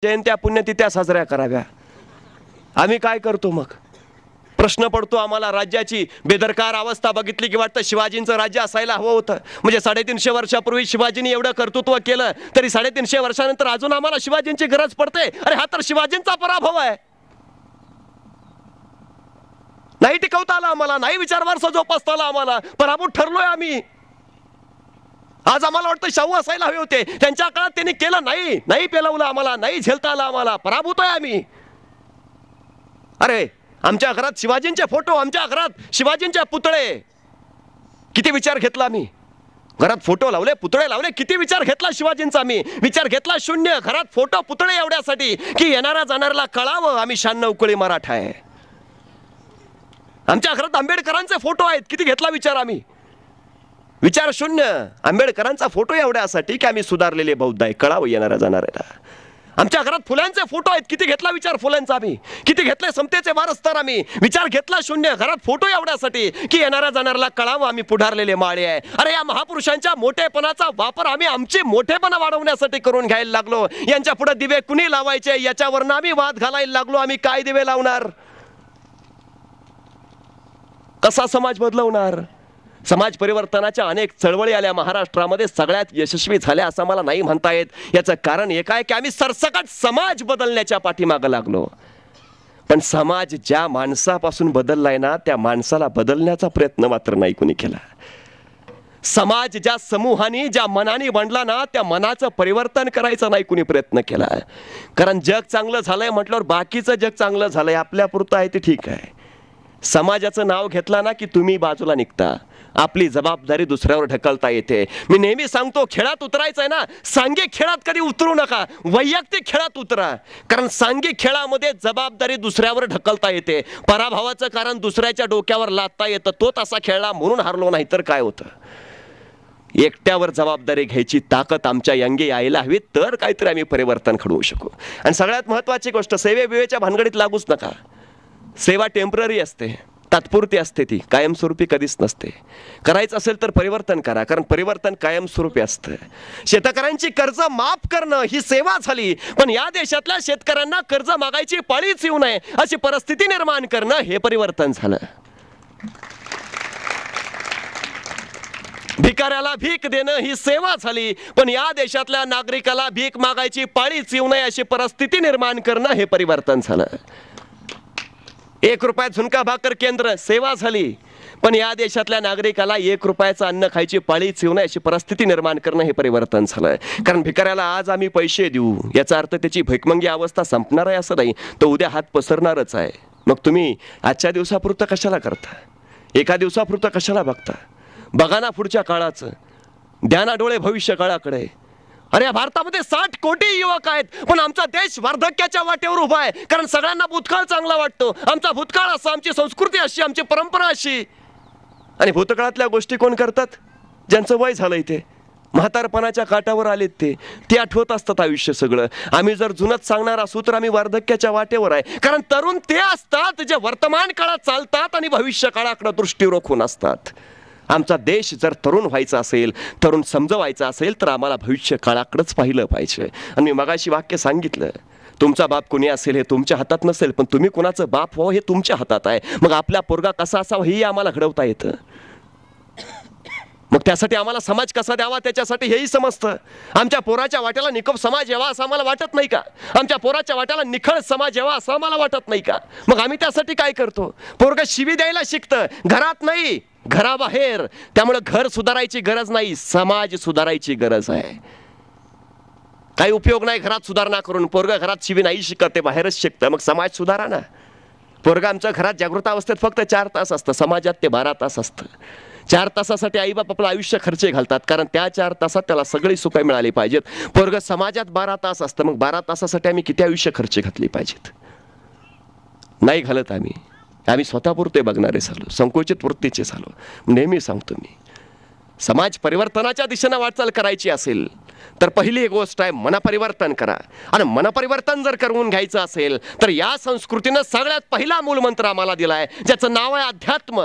जयंत्या पुण्यतिथ्या साजऱ्या कराव्या. आम्ही काय करतो मग? प्रश्न पडतो आम्हाला. राज्याची बेदरकार अवस्था बघितली की वाटतं शिवाजींचं राज्य असायला हवं होतं. म्हणजे 350 वर्षापूर्वी शिवाजींनी एवढं कर्तृत्व केलं तरी 350 वर्षानंतर अजून आम्हाला शिवाजींची गरज पडते. अरे हा तर शिवाजींचा पराभव आहे. नाही टिकवता आला आम्हाला, नाही विचारवारसा जोपासता आला आम्हाला, पराभूत ठरलोय आम्ही. आज आम्हाला वाटतं शाहू असायला हवे होते, त्यांच्या काळात त्यांनी केलं नाही, नाही पेलवलं आम्हाला, नाही झेलता आला आम्हाला, पराभूत आहे आम्ही. अरे आमच्या घरात शिवाजींचे फोटो, आमच्या घरात शिवाजींचे पुतळे, किती विचार घेतला आम्ही. घरात फोटो लावले, पुतळे लावले, किती विचार घेतला शिवाजींचा आम्ही. विचार घेतला शून्य. घरात फोटो पुतळे एवढ्यासाठी की येणाऱ्या जाणाऱ्याला कळावं आम्ही 96 उकळी मराठा आहे. आमच्या घरात आंबेडकरांचे फोटो आहेत, किती घेतला विचार आम्ही. विचार शून्य. आंबेडकरांचा फोटो एवढ्यासाठी की आम्ही सुधारलेले बौद्ध आहे, कळावं येणाऱ्या जाणाऱ्याला. आमच्या घरात फुलांचे फोटो आहेत, किती घेतला विचार फुलांचा आम्ही. किती घेतले समतेचे वारसदार आम्ही. विचार घेतला शून्य. घरात फोटो एवढ्यासाठी की येणाऱ्या जाणाऱ्याला कळावं आम्ही पुढारलेले माळे आहे. अरे या महापुरुषांच्या मोठेपणाचा वापर आम्ही आमचे मोठेपणा वाढवण्यासाठी करून घ्यायला लागलो. यांच्या पुढे दिवे कुणी लावायचे याच्यावरनं आम्ही वाद घालायला लागलो. आम्ही काय दिवे लावणार? कसा समाज बदलवणार? समाज परिवर्तनाच्या अनेक चळवळी आल्या महाराष्ट्रामध्ये, सगळ्यात यशस्वी झाल्या असं मला नाही म्हणता येत. याचं कारण एक आहे की आम्ही सरसकट समाज बदलण्याच्या पाठीमागे लागलो. पण समाज ज्या माणसापासून बदललाय ना, त्या माणसाला बदलण्याचा प्रयत्न मात्र नाही कोणी केला. समाज ज्या समूहाने, ज्या मनाने बनला ना, त्या मनाचं परिवर्तन करायचा नाही कोणी प्रयत्न केला. कारण जग चांगलं झालंय म्हटल्यावर बाकीचं जग चांगलं झालंय, आपल्यापुरतं आहे ते ठीक आहे. समाजाचं नाव घेतला ना की तुम्ही बाजूला निघता. आपली जबाबदारी दुसऱ्यावर ढकलता येते. मी नेहमी सांगतो, खेळात उतरायचं आहे ना, सांघिक खेळात कधी उतरू नका, वैयक्तिक खेळात उतरा. कारण सांघिक खेळामध्ये जबाबदारी दुसऱ्यावर ढकलता येते. पराभवाचं कारण दुसऱ्याच्या डोक्यावर लादता येतं. तो तसा खेळला म्हणून हारलो, नाही तर काय होतं. एकट्यावर जबाबदारी घ्यायची ताकद आमच्या यंगी यायला हवी, तर काहीतरी आम्ही परिवर्तन घडवू शकू. आणि सगळ्यात महत्वाची गोष्ट, सेवेच्या भानगडीत लागूच नका. सेवा टेम्पररी असते, तात्पुरती असते, ती कायमस्वरूपी कधीच नसते. करायचं असेल तर परिवर्तन करा, कारण परिवर्तन कायमस्वरूपी असतं. शेतकऱ्यांची कर्ज माफ करणं ही सेवा झाली, पण या देशातल्या शेतकऱ्यांना कर्ज मागायची पाळीच येऊ नये अशी परिस्थिती निर्माण करणं हे परिवर्तन झालं. भिकाऱ्याला भीक देणं ही सेवा झाली, पण या देशातल्या नागरिकाला भीक मागायची पाळीच येऊ नये अशी परिस्थिती निर्माण करणं हे परिवर्तन झालं. 1 रुपयात झुणका भाकर केंद्र सेवा झाली, पण या देशातल्या नागरिकाला 1 रुपयाचं अन्न खायची पाळीच येऊ नये अशी परिस्थिती निर्माण करणं हे परिवर्तन झालंय. कारण भिकाऱ्याला आज आम्ही पैसे देऊ याचा अर्थ त्याची भिकमंगी अवस्था संपणार आहे असं नाही, तो उद्या हात पसरणारच आहे. मग तुम्ही आजच्या दिवसापुरतं कशाला करता? एका दिवसापुरतं कशाला बघता? बघा ना पुढच्या काळाचं, द्या ना डोळे भविष्य काळाकडे. अरे या भारतामध्ये 60 कोटी युवक आहेत, पण आमचा देश वार्धक्याच्या वाटेवर उभा आहे. कारण सगळ्यांना भूतकाळ चांगला वाटतो. आमचा भूतकाळ असा, आमची संस्कृती अशी, आमची परंपरा अशी. आणि भूतकाळातल्या गोष्टी कोण करतात? ज्यांचं वय झालंय, ते म्हातारपणाच्या काठावर आलेत, ते आठवत असतात आयुष्य सगळं. आम्ही जर जुनच सांगणार असू तर आम्ही वार्धक्याच्या वाटेवर आहे. कारण तरुण ते असतात जे वर्तमान काळात चालतात आणि भविष्य काळाकडे दृष्टी रोखून असतात. आमचा देश जर तरुण व्हायचा असेल, तरुण समजवायचा असेल, तर आम्हाला भविष्य काळाकडेच पाहिलं पाहिजे. आणि मी मगाशी वाक्य सांगितलं, तुमचा बाप कोणी असेल हे तुमच्या हातात नसेल, पण तुम्ही कोणाचं बाप व्हावं हे तुमच्या हातात आहे. मग आपला पोरगा कसा असावा हेही आम्हाला घडवता येतं. मग त्यासाठी आम्हाला समाज कसा द्यावा त्याच्यासाठी हेही समजतं. आमच्या पोराच्या वाट्याला निकोप समाज यावा असं आम्हाला वाटत नाही का? आमच्या पोराच्या वाट्याला निखळ समाज यावा असं आम्हाला वाटत नाही का? मग आम्ही त्यासाठी काय करतो? पोरगा शिवी द्यायला शिकतं, घरात नाही, घराबाहेर. त्यामुळे घर सुधारायची गरज नाही, समाज सुधारायची गरज आहे. काही उपयोग नाही घरात सुधारणा करून. पोरगा घरात शिवी नाही शिकत, ते बाहेरच शिकतं. मग समाज सुधारा ना. पोरगा आमच्या घरात जागृत अवस्थेत फक्त 4 तास असतं, समाजात ते 12 तास असतं. 4 तासासाठी आई बाप आपलं आयुष्य खर्च घालतात, कारण त्या 4 तासात त्याला सगळी सुखं मिळाली पाहिजेत. पोरगा समाजात 12 तास असतं, मग 12 तासासाठी आम्ही किती आयुष्य खर्च घातली पाहिजेत? नाही घालत आम्ही. आम्ही स्वतःपुरते बघणारे झालो, संकुचित वृत्तीचे झालो. नेहमी सांगतो मी, समाज परिवर्तनाच्या दिशेनं वाटचाल करायची असेल तर पहिली एक गोष्ट आहे, मनपरिवर्तन करा. आणि मनपरिवर्तन जर करून घ्यायचं असेल तर या संस्कृतीनं सगळ्यात पहिला मूलमंत्र आम्हाला दिलाय, ज्याचं नाव आहे अध्यात्म.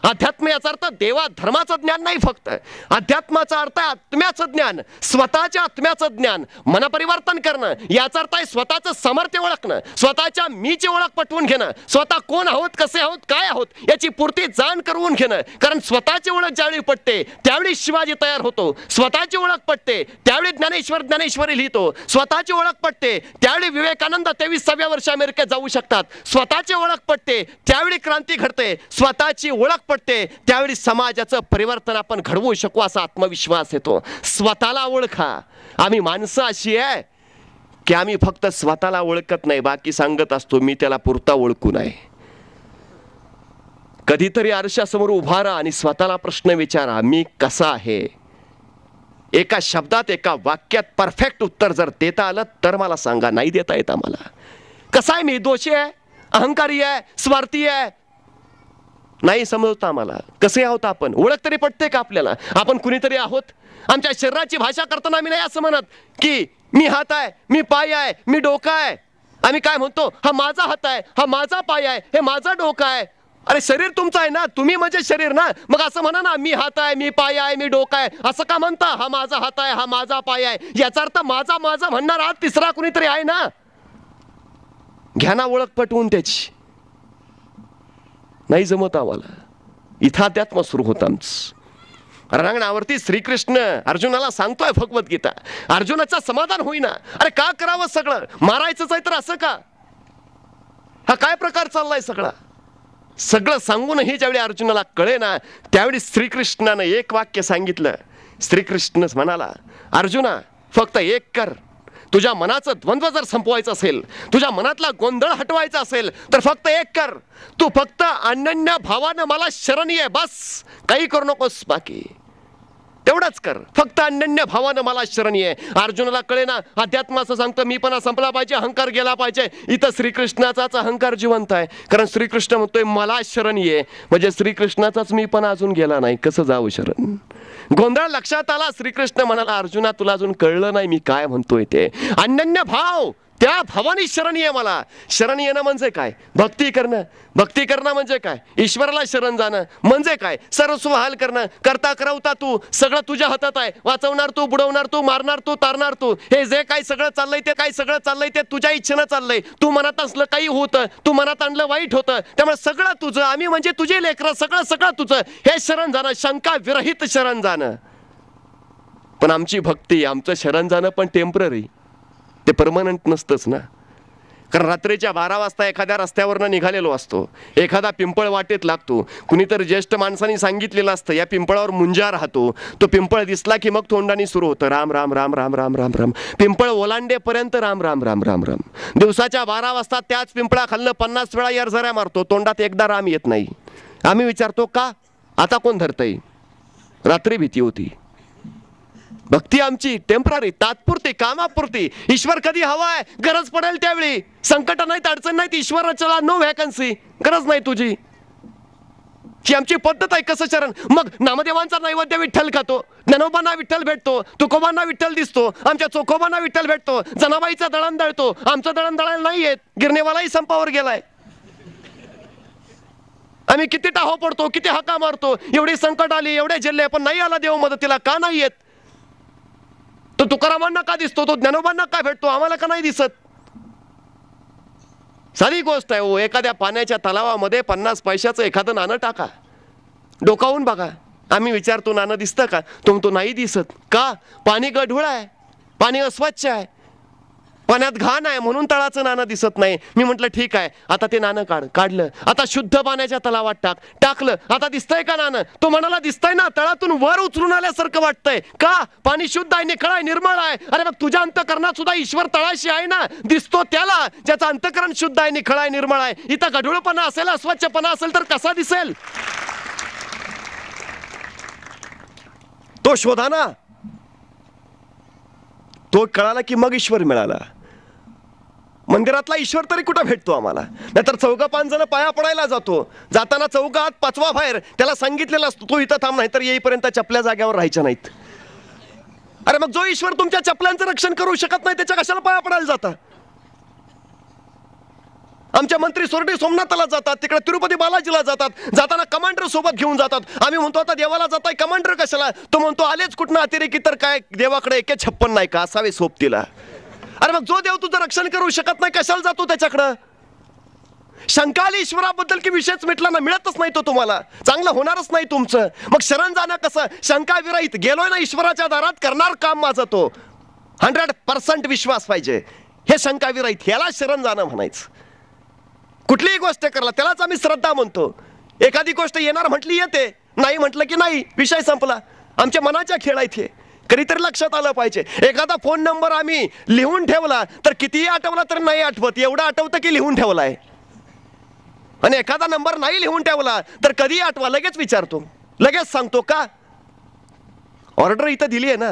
अध्यात्म याचा अर्थ देवा धर्माचं ज्ञान नाही, फक्त अध्यात्माचा अर्थ आहे आत्म्याचं ज्ञान, स्वतःच्या आत्म्याचं ज्ञान. मनपरिवर्तन करणं याचा अर्थ आहे स्वतःचं सामर्थ्य ओळखणं, स्वतःच्या मीची ओळख पटवून घेणं, स्वतः कोण आहोत, कसे आहोत, काय आहोत याची पूर्ती जाण करून घेणं. कारण स्वतःची ओळख ज्यावेळी पटते त्यावेळी शिवाजी तयार होतो, स्वतःची ओळख पटते त्यावेळी ज्ञानेश्वर ज्ञानेश्वरी लिहितो, स्वतःची ओळख पटते त्यावेळी विवेकानंद 23व्या वर्षी अमेरिकेत जाऊ शकतात, स्वतःची ओळख पटते त्यावेळी क्रांती घडते, स्वतःची ओळख पटते त्यावेळी समाजाचं परिवर्तन आपण घडवू शकू असा आत्मविश्वास येतो. स्वतःला ओळखा. आम्ही माणसं अशी आहे की आम्ही फक्त स्वतःला ओळखत नाही, बाकी सांगत असतो मी त्याला पुरता ओळखू नये. कधीतरी आरशासमोर उभा राहा आणि स्वतःला प्रश्न विचारा, मी कसा आहे. एका शब्दात, एका वाक्यात परफेक्ट उत्तर जर देता आलं तर मला सांगा. नाही देता येत आम्हाला. कसा आहे मी, दोषी आहे, अहंकारी आहे, स्वार्थी आहे, नाही समजतं आम्हाला. कसे आहोत आपण, ओळख तरी पटते का आपल्याला, आपण कुणीतरी आहोत. आमच्या शरीराची भाषा करताना आम्ही नाही असं म्हणत की मी हात आहे, मी पाय आहे, मी डोकं आहे. आम्ही काय म्हणतो, हा माझा हात आहे, हा माझा पाय आहे, हे माझा डोकं आहे. अरे शरीर तुमचं आहे ना, तुम्ही म्हणजे शरीर ना. मग असं म्हणा ना, मी हात आहे, मी पाय आहे, मी डोकं आहे. असं का म्हणता, हा माझा हात आहे, हा माझा पाय आहे. याचा अर्थ माझा माझा म्हणणार आज तिसरा कुणीतरी आहे ना. घ्या ना ओळख पटवून त्याची. नाही जमत आम्हाला. इथं अध्यात्म सुरू होतं आमचं. रणांगणावरती श्रीकृष्ण अर्जुनाला सांगतोय भगवद्गीता. अर्जुनाचं समाधान होईना. अरे का करावं सगळं, मारायचंच आहे तर असं का, हा काय प्रकार चाललाय सगळा. सगळं सांगूनही ज्यावेळी अर्जुनाला कळे ना त्यावेळी श्रीकृष्णानं एक वाक्य सांगितलं. श्रीकृष्ण म्हणाला, अर्जुना फक्त एक कर, तुझ्या मनाचं द्वंद्व जर संपवायचं असेल, तुझ्या मनातला गोंधळ हटवायचा असेल तर फक्त एक कर, तू फक्त अनन्य भावानं मला शरण ये, बस काही करू नकोस, बाकी तेवढंच कर, फक्त अनन्य भावानं मला शरण ये. अर्जुनाला कळे ना, अध्यात्म असं सांगतं मीपणा संपला पाहिजे, अहंकार गेला पाहिजे. इथं श्रीकृष्णाचाच अहंकार जिवंत आहे. कारण श्रीकृष्ण म्हणतोय मला शरण ये, म्हणजे श्रीकृष्णाचाच मीपणा अजून गेला नाही, कसं जाऊ शरण. गोंधळ लक्षात आला. श्रीकृष्ण म्हणाला, अर्जुना तुला अजून कळलं नाही मी काय म्हणतोय ते. अनन्य भाव, त्या भावानी शरण ये मला. शरण येणं म्हणजे काय, भक्ती करणं. भक्ती करणं म्हणजे काय, ईश्वराला शरण जाणं म्हणजे काय, सर्वस्व हाल करणं. करता करवता तू, सगळं तुझ्या हातात आहे. वाचवणार तू, बुडवणार तू, मारणार तू, तारणार तू. हे जे काही सगळं चाललंय ते काय सगळं चाललंय ते तुझ्या इच्छेनं चाललंय. तू मनात असलं काही होतं, तू मनात आणलं वाईट होतं, त्यामुळे सगळं तुझं, आम्ही म्हणजे तुझे लेकरं, सगळं सगळं तुझं. हे शरण जाणं, शंका विरहित शरण जाणं. पण आमची भक्ती, आमचं शरण जाणं पण टेम्पररी, ते परमनंट नसतंच ना. कारण रात्रीच्या 12 वाजता एखाद्या रस्त्यावरनं निघालेलो असतो, एखादा पिंपळ वाटेत लागतो. कुणीतरी ज्येष्ठ माणसांनी सांगितलेलं असतं या पिंपळावर मुंजा राहतो. तो पिंपळ दिसला की मग तोंडाने सुरू होतं राम राम राम राम राम राम राम. पिंपळ ओलांडेपर्यंत राम राम राम राम राम. दिवसाच्या 12 वाजता त्याच पिंपळाखालनं 50 वेळा यरझऱ्या मारतो, तोंडात एकदा राम येत नाही. आम्ही विचारतो का, आता कोण धरतंय. रात्री भीती होती. भक्ती आमची टेम्पररी, तात्पुरती, कामापुरती. ईश्वर कधी हवाय, गरज पडेल त्यावेळी. संकट नाहीत, अडचण नाहीत, ईश्वराच्या नो व्हॅकन्सी, गरज नाही तुझी. ही आमची पद्धत आहे. कसं शरण, मग नामदेवांचा नैवेद्य विठ्ठल खातो, ज्ञानोबांना विठ्ठल भेटतो, तुकोबांना विठ्ठल दिसतो, आमच्या चोखोबांना विठ्ठल भेटतो, जनाबाईचा दळण दळतो. आमचं दळण दळायला नाही येत, गिरणेवालाही संपावर गेलाय. आम्ही किती टाहो पडतो, किती हाका मारतो. एवढी संकट आली, एवढे जिल्हे, पण नाही आला देव मदतीला. का नाही येत. तो तुकारामांना का दिसतो, तो ज्ञानोबांना का भेटतो, आम्हाला का नाही दिसत. साधी गोष्ट आहे हो. एखाद्या पाण्याच्या तलावामध्ये 50 पैशाचं एखादं नाणं टाका, डोकावून बघा. आम्ही विचारतो नाणं दिसतं का, तो म्हणतो नाही दिसत. का, पाणी गढूळ आहे, पाणी अस्वच्छ आहे, पाण्यात घाण आहे, म्हणून तळाचं नाणं दिसत नाही. मी म्हटलं ठीक आहे, आता ते नाणं काढलं, आता शुद्ध पाण्याच्या तलावात टाकलं, आता दिसतंय का नाणं. तो म्हणाला दिसतंय ना, तळातून वर उचलून आल्यासारखं वाटतंय. का, पाणी शुद्ध आहे, निखळ आहे, निर्मळ आहे. अरे मग तुझ्या अंतकरणात सुद्धा ईश्वर तळाशी आहे ना, दिसतो त्याला ज्याचं अंतकरण शुद्ध आहे, निखळ आहे, निर्मळ आहे. इथं गढूळपणा असेल, अस्वच्छपणा असेल तर कसा दिसेल. तो शोधा ना. तो कळाला की मग ईश्वर मिळाला. मंदिरातला ईश्वर तरी कुठं भेटतो आम्हाला. नाहीतर 4-5 जण पाया पडायला जातो, जाताना चौकात 5वा बाहेर त्याला सांगितलेलं असतो तू इथं थांब, नाहीतर येईपर्यंत चपल्या जाग्यावर राहायच्या नाहीत. अरे मग जो ईश्वर तुमच्या चपलांचं रक्षण करू शकत नाही त्याच्या कशाला पाया पडायला जाता? आमच्या मंत्री सोरटे सोमनाथला जातात, तिकडे तिरुपती बालाजीला जातात, जाताना कमांडर सोबत घेऊन जातात. आम्ही म्हणतो आता देवाला जाताय कमांडर कशाला? तो म्हणतो आलेच कुठनं अतिरेकी, तर काय देवाकडे एके 56 नाही का असावे सोबतीला. अरे मग जो देव तुझं रक्षण करू शकत नाही कशाला जातो त्याच्याकडं? शंका आली ईश्वराबद्दल की विषयच मिटला ना, मिळतच नाही तो तुम्हाला, चांगलं होणारच नाही तुमचं. मग शरण जाणं कसं? शंका विरहित गेलोय ना ईश्वराच्या दारात, करणार काम माझं, तो 100% विश्वास पाहिजे, हे शंका विरहित, ह्याला शरण जाणं म्हणायचं. कुठलीही गोष्ट करला त्यालाच आम्ही श्रद्धा म्हणतो. एखादी गोष्ट येणार म्हटली येते, नाही म्हटलं की नाही, विषय संपला. आमच्या मनाच्या खेळ आहेत हे, कधीतरी लक्षात आलं पाहिजे. एखादा फोन नंबर आम्ही लिहून ठेवला तर कितीही आठवला तर नाही आठवत, एवढं आठवतं की लिहून ठेवलाय. आणि एखादा नंबर नाही लिहून ठेवला तर कधी आठवा, लगेच विचारतो, लगेच सांगतो का? ऑर्डर इथं दिली आहे ना.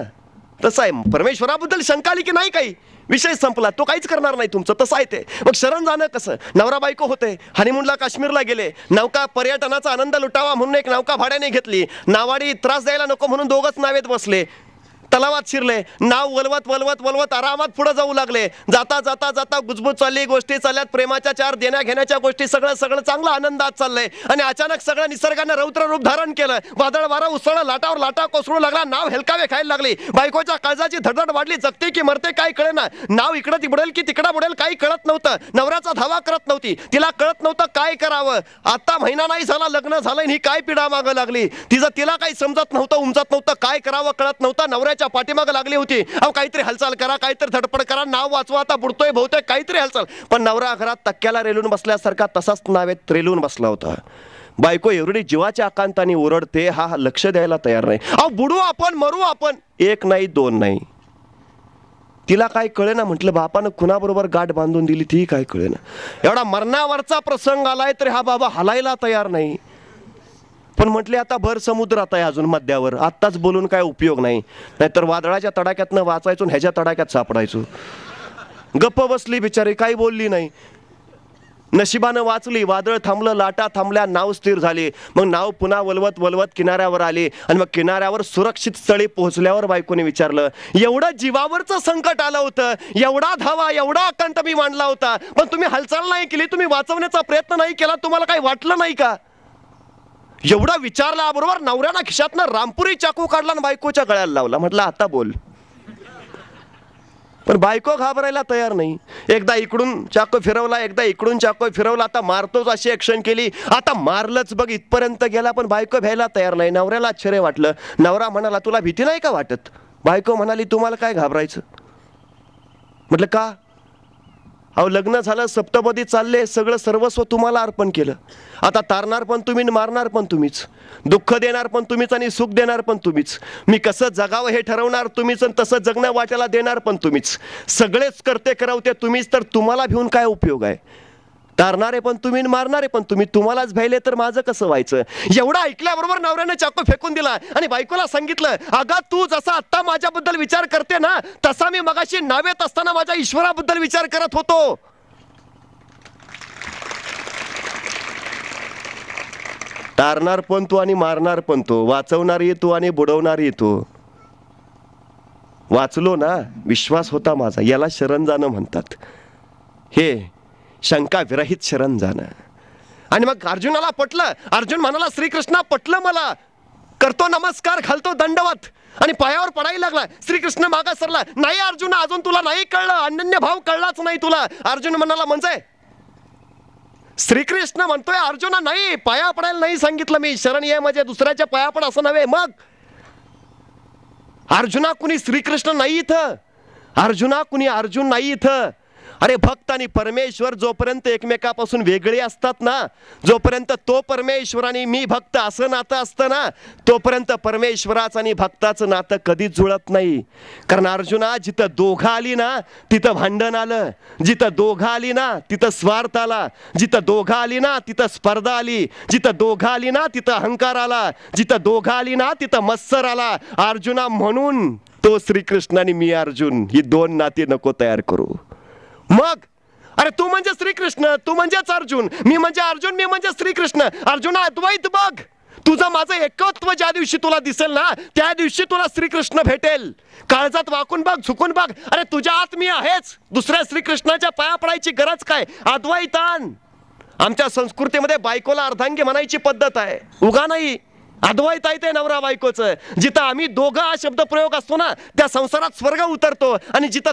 तसं आहे, परमेश्वराबद्दल शंका आली की नाही काही, विषय संपला, तो काहीच करणार नाही तुमचं, तसं आहे ते. मग शरण जाणं कसं? नवरा बायको होते, हनीमूनला काश्मीरला गेले, नौका पर्यटनाचा आनंद लुटावा म्हणून एक नौका भाड्याने घेतली, नावाडी त्रास द्यायला नको म्हणून दोघंच नावेत बसले, तलावात शिरले, नाव वलवत वलवत वलवत आरामात पुढे जाऊ लागले. जाता जाता जाता गुजबूज चालली, गोष्टी चालल्यात, प्रेमाच्या 4 देण्या घेण्याच्या गोष्टी, सगळं सगळं चांगलं आनंदात चाललंय. आणि अचानक सगळं निसर्गानं रौद्र रूप धारण केलं, वादळ वारा उसळलं, लाटावर लाटा कोसळू लागला, नाव हेलकावे खायला लागली. बायकोच्या काळजाची धडधड वाढली, जगते की मरते काय कळेना, नाव इकडं बुडेल की तिकडं बुडेल काही कळत नव्हतं. नवऱ्याचा धावा करत नव्हती, तिला कळत नव्हतं काय करावं. आता महिना नाही झाला लग्न झालंय, ही काय पिढा मागं लागली, तिला काही समजत नव्हतं, उमजत नव्हतं, काय करावं कळत नव्हतं. नवऱ्याच्या पाठीमाग लागली होती, अहो काहीतरी हालचाल करा, काहीतरी धडपड करा, नाव वाचवा, आता बुडतोय बहुतेक, काहीतरी हालचाल. पण नवरा घरात तक्क्याला रेलून बसल्यासारखा तसाच नावेत रेलून बसला होता. बायको एवढी जीवाच्या आकांताने ओरडते, हा लक्ष द्यायला तयार नाही. अहो बुडू आपण, मरू आपण, 1 नाही 2 नाही. तिला काय कळेना, म्हटलं बापानं कुणाबरोबर गाठ बांधून दिली ती काय कळेना. एवढा मरणावरचा प्रसंग आलाय तरी हा बाबा हलायला तयार नाही. पण म्हटले आता भर समुद्रात आहे अजून मध्यावर, आत्ताच बोलून काय उपयोग नाही, नाहीतर वादळाच्या तडाख्यातनं वाचायचो, ह्याच्या तडाख्यात सापडायचो. गप्प बसली बिचारी, काही बोलली नाही. नशिबानं वाचली, वादळ थांबलं, लाटा थांबल्या, नाव स्थिर झाली. मग नाव पुन्हा वलवत वलवत किनाऱ्यावर आली. आणि मग किनाऱ्यावर सुरक्षित स्थळी पोहोचल्यावर बायकोने विचारलं, एवढं जीवावरचं संकट आलं होतं, एवढा धावा, एवढा आकांत मी मांडला होता, पण तुम्ही हालचाल नाही केली, तुम्ही वाचवण्याचा प्रयत्न नाही केला, तुम्हाला काही वाटलं नाही का? एवढं विचारल्याबरोबर नवऱ्यानं खिशातनं रामपुरी चाकू काढला आणि बायकोच्या गळ्याला लावला. म्हटलं आता बोल. पण बायको घाबरायला तयार नाही. एकदा इकडून चाकू फिरवला, एकदा इकडून चाकू फिरवला, आता मारतोच अशी ऍक्शन केली, आता मारलंच बघ इथपर्यंत गेला, पण बायको भ्यायला तयार नाही. नवऱ्याला आश्चर्य वाटलं. नवरा म्हणाला, तुला भीती नाही का वाटत? बायको म्हणाली, तुम्हाला काय घाबरायचं? म्हटलं का? अहो लग्न झालं, सप्तपदी चालले, सगळं सर्वस्व तुम्हाला अर्पण केलं, आता तारणार पण तुम्ही, मारणार पण तुम्हीच, दुःख देणार पण तुम्हीच आणि सुख देणार पण तुम्हीच. मी कसं जगावं हे ठरवणार तुम्हीच आणि तसं जगणं वाट्याला देणार पण तुम्हीच. सगळेच करते करवते तुम्हीच, तर तुम्हाला भिवून काय उपयोग आहे? तारणारे पण तुम्ही, मारणारे पण तुम्ही, तुम्हालाच भ्यायले तर माझं कसं व्हायचं? एवढं ऐकल्याबरोबर नवऱ्याने चाकू फेकून दिला आणि बायकोला सांगितलं, अगं तू जसा आत्ता माझ्याबद्दल विचार करते ना, तसा मी मगाशी नावेत असताना माझ्या ईश्वराबद्दल विचार करत होतो. तारणार पण तू आणि मारणार पण तो, वाचवणारी तू आणि बुडवणारी तू. वाचलो ना, विश्वास होता माझा, याला शरण जाणं म्हणतात. हे शंका विरहित शरण जाणं. आणि मग अर्जुनाला पटलं. अर्जुन म्हणाला, श्रीकृष्णा पटलं मला, करतो नमस्कार, घालतो दंडवत आणि पायावर पडायला लागला. श्रीकृष्ण मागा सरला, नाही अर्जुन अजून तुला नाही कळलं, अनन्य भाव कळलाच नाही तुला. अर्जुन म्हणाला, म्हणजे? श्रीकृष्ण म्हणतोय अर्जुना, नाही पाया पडायला नाही सांगितलं मी, शरण ये म्हणजे दुसऱ्याच्या पाया पड असं नव्हे. मग अर्जुना कुणी श्रीकृष्ण नाही इथं, अर्जुना कुणी अर्जुन नाही इथं. अरे भक्त आणि परमेश्वर जोपर्यंत एकमेकापासून वेगळे असतात ना, जोपर्यंत तो परमेश्वर आणि मी भक्त असं नातं असतं ना, तोपर्यंत परमेश्वराचं आणि भक्ताचं नातं कधीच जुळत नाही. कारण अर्जुना, जिथं दोघं आली ना तिथं भांडण आलं, जिथं दोघं आली ना तिथं स्वार्थ आला, जिथं दोघं आली ना तिथं स्पर्धा आली, जिथं दोघं आली ना तिथं अहंकार आला, जिथं दोघं आली ना तिथं मत्सर आला. अर्जुना, म्हणून तो श्रीकृष्ण आणि मी अर्जुन ही 2 नाती नको तयार करू. मग अरे तू म्हणजे श्रीकृष्ण, तू म्हणजेच अर्जुन, मी म्हणजे अर्जुन, मी म्हणजे श्रीकृष्ण. अर्जुना अद्वैत बघ, तुझं माझं एकत्व ज्या दिवशी तुला दिसेल ना, त्या दिवशी तुला श्रीकृष्ण भेटेल. काळजात वाकून बघ, झुकून बघ. अरे तुझ्या आत मी आहेच. दुसऱ्या श्रीकृष्णाच्या पाया पडायची गरज काय? अद्वैतान. आमच्या संस्कृतीमध्ये बायकोला अर्धांगी म्हणायची पद्धत आहे. उगा नाही, अद्वैत आहे ते नवरा बायकोचं. जिथं आम्ही दोघं हा शब्द प्रयोग असतो ना, त्या संसारात स्वर्ग उतरतो. आणि जिथं